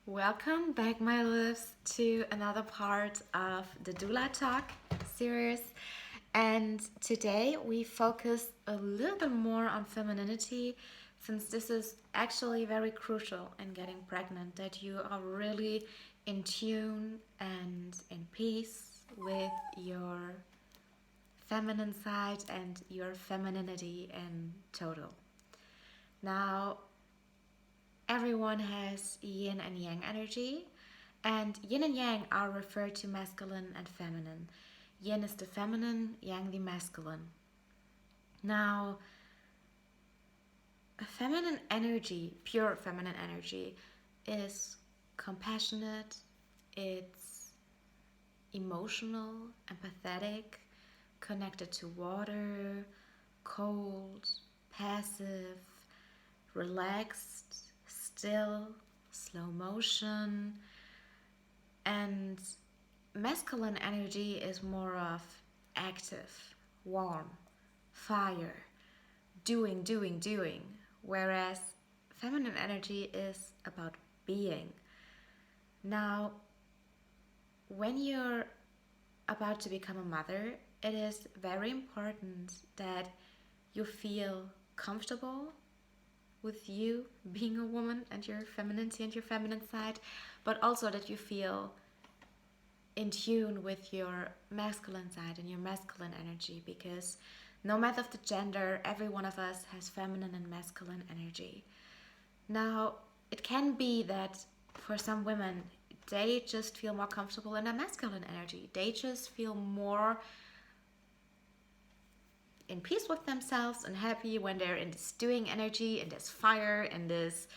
Welcome back, my loves, to another part of the Doula Talk series. And today we focus a little bit more on femininity, since this is actually very crucial in getting pregnant, that you are really in tune and in peace with your feminine side and your femininity in total. Now, everyone has yin and yang energy, and yin and yang are referred to masculine and feminine. Yin is the feminine, yang the masculine. Now, a feminine energy, pure feminine energy, is compassionate, it's emotional, empathetic, connected to water, cold, passive, relaxed, still, slow motion. And masculine energy is more of active, warm, fire, doing. Whereas feminine energy is about being. Now, when you're about to become a mother, it is very important that you feel comfortable with you being a woman and your femininity and your feminine side, but also that you feel in tune with your masculine side and your masculine energy, because no matter the gender, every one of us has feminine and masculine energy. Now, it can be that for some women, they just feel more comfortable in their masculine energy. They just feel more in peace with themselves and happy when they're in this doing energy, in this fire, in this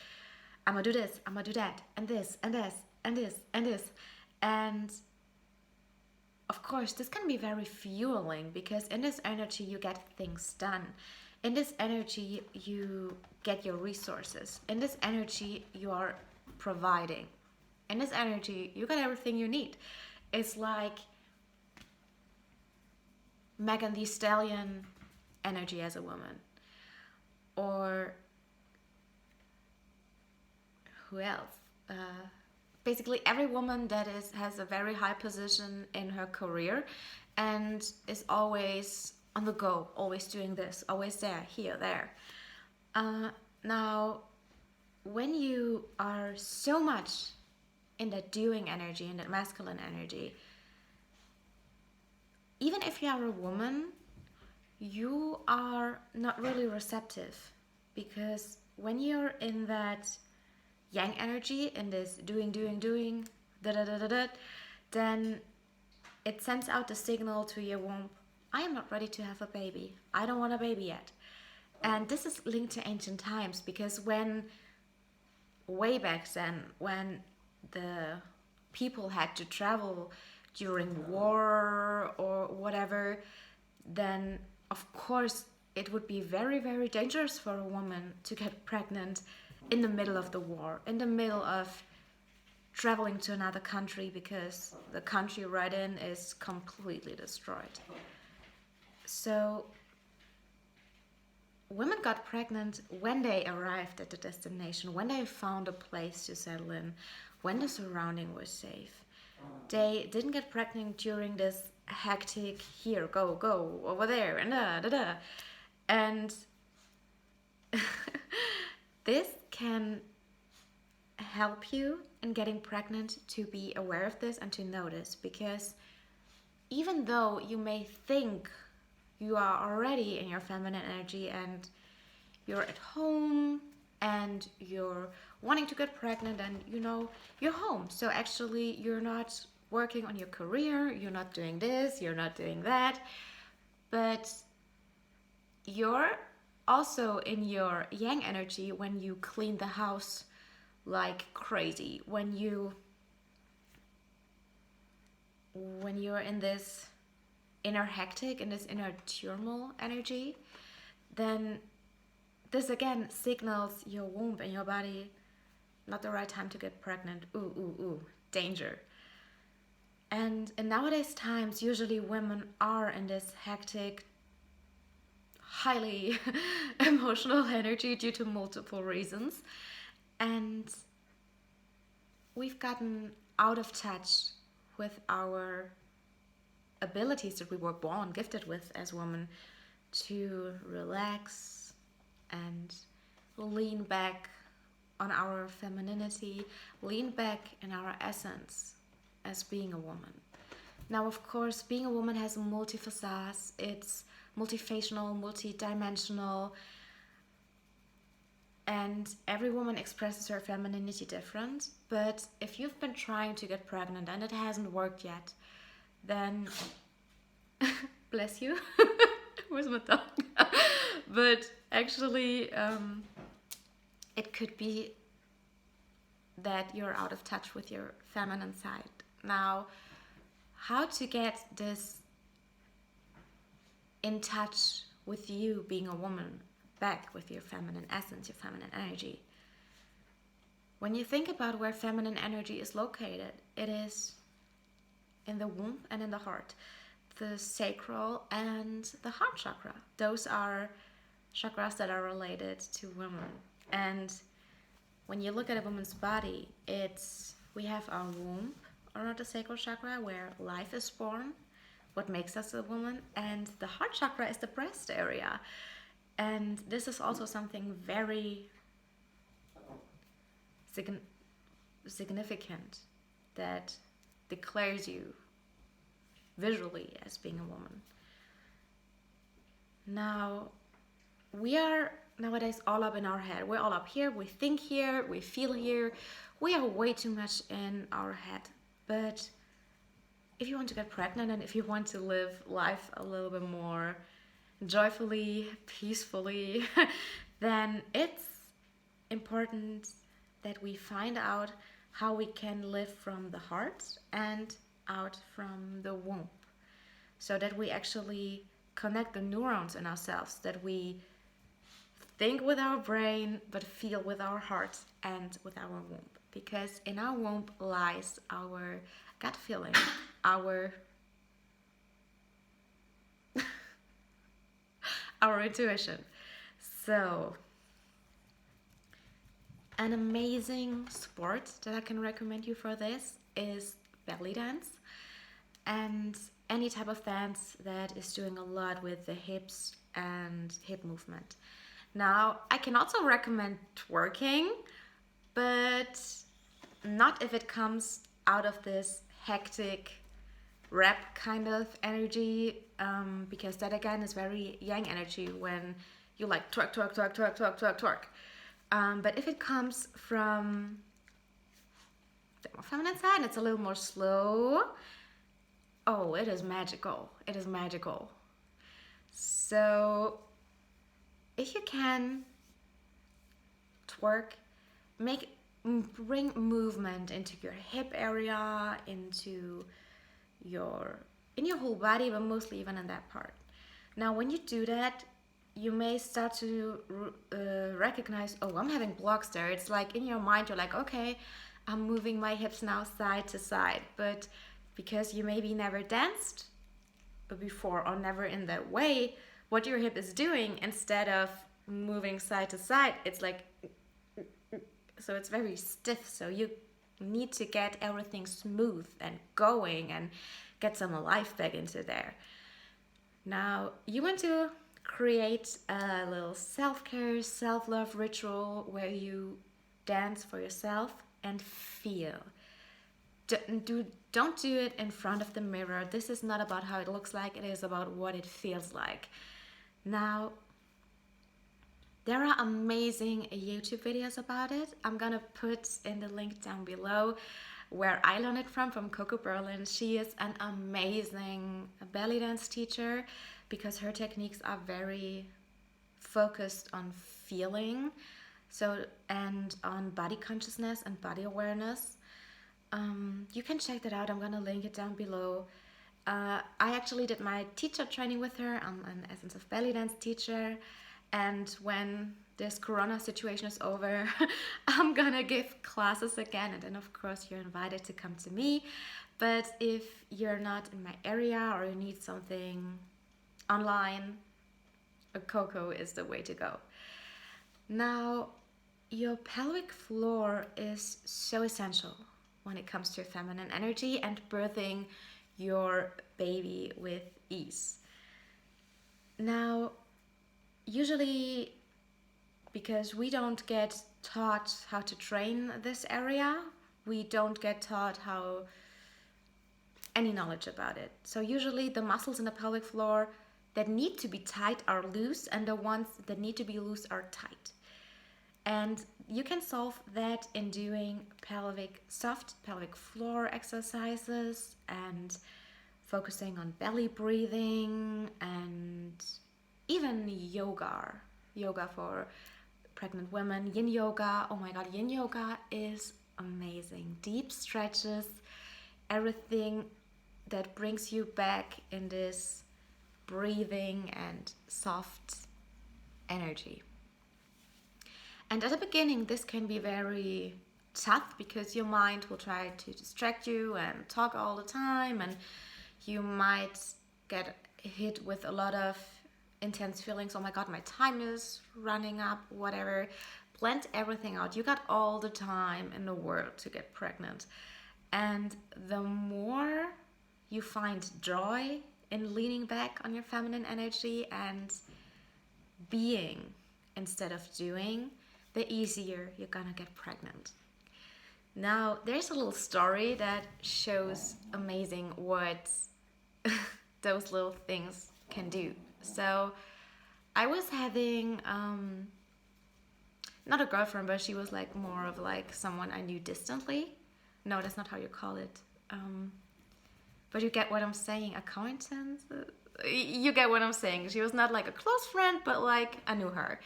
I'm gonna do this, I'm gonna do that, and this, and this, and this, and this. And of course, this can be very fueling, because in this energy you get things done. In this energy you get your resources. In this energy you are providing. In this energy you got everything you need. It's like Megan Thee Stallion energy as a woman. Or who else? Basically every woman that has a very high position in her career and is always on the go, always doing this, always there, here, there. Now, when you are so much in that doing energy, in that masculine energy, even if you are a woman, you are not really receptive, because when you're in that yang energy, in this doing, da da da da da, then it sends out the signal to your womb, I am not ready to have a baby. I don't want a baby yet. And this is linked to ancient times, because when way back then, when the people had to travel during war or whatever, then of course it would be very, very dangerous for a woman to get pregnant in the middle of the war, in the middle of traveling to another country, because the country right in is completely destroyed. So women got pregnant when they arrived at the destination, when they found a place to settle in, when the surrounding was safe. They didn't get pregnant during this hectic, here, go, over there, and da da da. And this can help you in getting pregnant, to be aware of this and to notice, because even though you may think you are already in your feminine energy and you're at home and you're wanting to get pregnant, and you're home, so actually you're not working on your career, you're not doing this, you're not doing that, but you're also in your yang energy when you clean the house like crazy, when you're in this inner hectic, in this inner turmoil energy, then this again signals your womb and your body, not the right time to get pregnant. Ooh, danger. And in nowadays times, usually women are in this hectic, highly emotional energy due to multiple reasons. And we've gotten out of touch with our abilities that we were born gifted with as women to relax and lean back on our femininity, lean back in our essence as being a woman. Now, of course, being a woman has multifacets, it's multifacial, multidimensional, and every woman expresses her femininity different. But if you've been trying to get pregnant and it hasn't worked yet, then bless you. Where's my tongue? But actually, it could be that you're out of touch with your feminine side. Now, how to get this in touch with you being a woman, back with your feminine essence, your feminine energy? When you think about where feminine energy is located, it is in the womb and in the heart, the sacral and the heart chakra. Those are chakras that are related to women. And when you look at a woman's body, we have our womb, or the sacral chakra, where life is born, what makes us a woman, and the heart chakra is the breast area. And this is also something very significant that declares you visually as being a woman. Now, we are nowadays all up in our head. We're all up here, we think here, we feel here. We are way too much in our head. But if you want to get pregnant and if you want to live life a little bit more joyfully, peacefully, then it's important that we find out how we can live from the heart and out from the womb, so that we actually connect the neurons in ourselves, that we think with our brain but feel with our heart and with our womb, because in our womb lies our gut feeling, our our intuition. So an amazing sport that I can recommend you for this is belly dance, and any type of dance that is doing a lot with the hips and hip movement. Now, I can also recommend twerking, but not if it comes out of this hectic rap kind of energy, because that again is very yang energy when you like twerk, twerk, twerk, twerk, twerk, twerk, twerk. But if it comes from the more feminine side, it's a little more slow. Oh, it is magical. It is magical. So if you can twerk, bring movement into your hip area, in your whole body, but mostly even in that part. Now, when you do that, you may start to recognize, oh, I'm having blocks there. It's like in your mind, you're like, okay, I'm moving my hips now side to side. But because you maybe never danced before or never in that way, what your hip is doing, instead of moving side to side, it's like, so it's very stiff. So you need to get everything smooth and going and get some life back into there. Now, you want to create a little self-care, self-love ritual where you dance for yourself and feel. Don't do it in front of the mirror. This is not about how it looks like, it is about what it feels like. Now, there are amazing YouTube videos about it. I'm gonna put in the link down below where I learned it from Coco Berlin. She is an amazing belly dance teacher because her techniques are very focused on feeling, and on body consciousness and body awareness. You can check that out. I'm gonna link it down below. I actually did my teacher training with her. I'm an Essence of Belly Dance teacher, and when this corona situation is over, I'm gonna give classes again, and then of course you're invited to come to me. But if you're not in my area or you need something online, a Coco is the way to go. Now, your pelvic floor is so essential when it comes to feminine energy and birthing your baby with ease. Now, usually, because we don't get taught how to train this area, we don't get taught how any knowledge about it. So usually the muscles in the pelvic floor that need to be tight are loose, and the ones that need to be loose are tight. And you can solve that in doing soft pelvic floor exercises and focusing on belly breathing and even yoga for pregnant women, yin yoga. Oh my god, yin yoga is amazing. Deep stretches, everything that brings you back in this breathing and soft energy. And at the beginning, this can be very tough because your mind will try to distract you and talk all the time, and you might get hit with a lot of intense feelings. Oh my god, my time is running up, whatever. Blend everything out. You got all the time in the world to get pregnant. And the more you find joy in leaning back on your feminine energy and being instead of doing, the easier you're gonna get pregnant. Now, there's a little story that shows amazing what those little things can do. So, I was having, not a girlfriend, but she was like more of like someone I knew distantly. No, that's not how you call it. But you get what I'm saying, acquaintance? You get what I'm saying. She was not like a close friend, but like I knew her.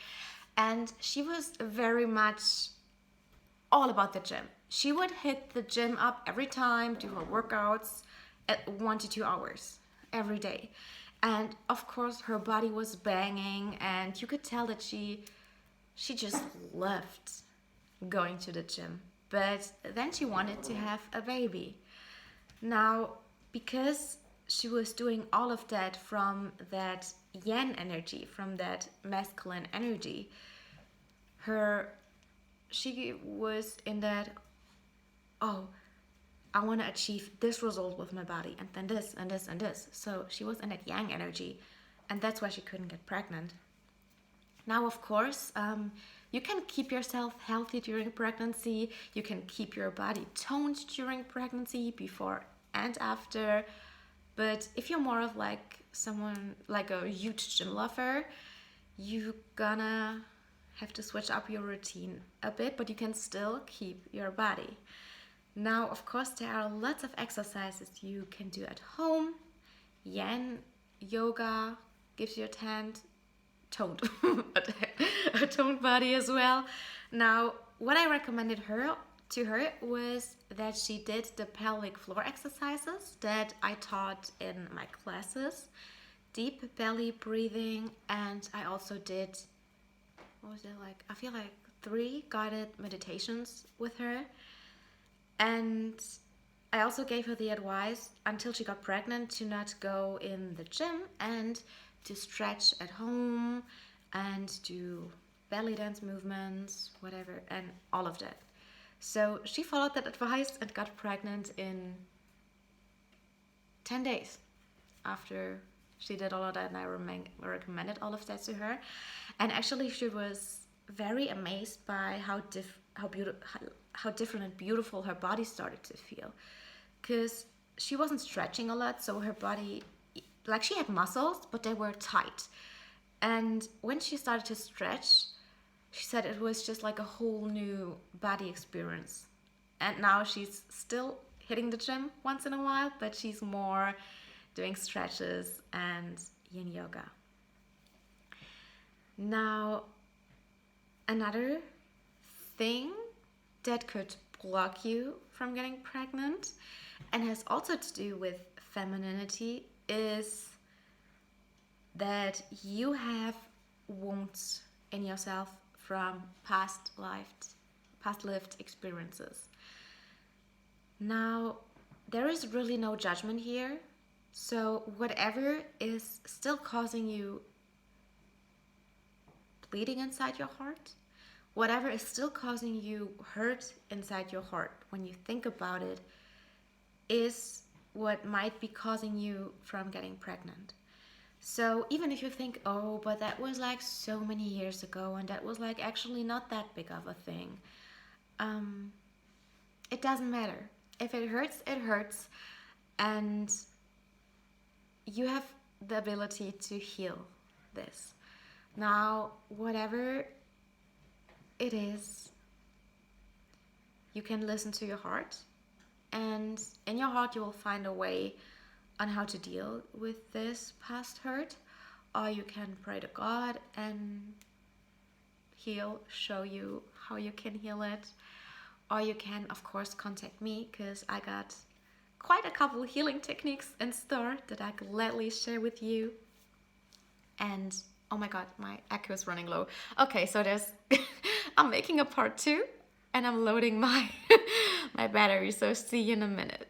And she was very much all about the gym. She would hit the gym up every time, do her workouts at 1 to 2 hours every day. And of course her body was banging, and you could tell that she just loved going to the gym. But then she wanted to have a baby. Now, because she was doing all of that from that yin energy, from that masculine energy, she was in that, oh, I want to achieve this result with my body, and then this and this and this. So she was in that yang energy, and that's why she couldn't get pregnant. Now, of course, you can keep yourself healthy during pregnancy. You can keep your body toned during pregnancy, before and after. But if you're more of like someone, like a huge gym lover, you're gonna have to switch up your routine a bit, but you can still keep your body. Now, of course, there are lots of exercises you can do at home. Yin yoga gives you toned a toned body as well. Now, what I recommended to her was that she did the pelvic floor exercises that I taught in my classes, deep belly breathing, and I also did, what was it like? I feel like 3 guided meditations with her. And I also gave her the advice until she got pregnant to not go in the gym and to stretch at home and do belly dance movements, whatever, and all of that. So she followed that advice and got pregnant in 10 days after she did all of that, and I recommended all of that to her. And actually she was very amazed by how different and beautiful her body started to feel, because she wasn't stretching a lot, so her body, like, she had muscles but they were tight, and when she started to stretch, she said it was just like a whole new body experience. And now she's still hitting the gym once in a while, but she's more doing stretches and yin yoga. Now, another thing that could block you from getting pregnant and has also to do with femininity is that you have wounds in yourself from past lived experiences. Now, there is really no judgment here. So whatever is still causing you bleeding inside your heart, whatever is still causing you hurt inside your heart when you think about it is what might be causing you from getting pregnant. So even if you think, oh, but that was like so many years ago and that was like actually not that big of a thing, um, it doesn't matter. If it hurts, it hurts. And you have the ability to heal this. Now, whatever it is, you can listen to your heart. And in your heart, you will find a way on how to deal with this past hurt. Or you can pray to God and He'll show you how you can heal it. Or you can, of course, contact me because I got quite a couple healing techniques in store that I gladly share with you. And oh my god, my echo is running low. Okay, so there's I'm making a part 2 and I'm loading my my battery, so see you in a minute.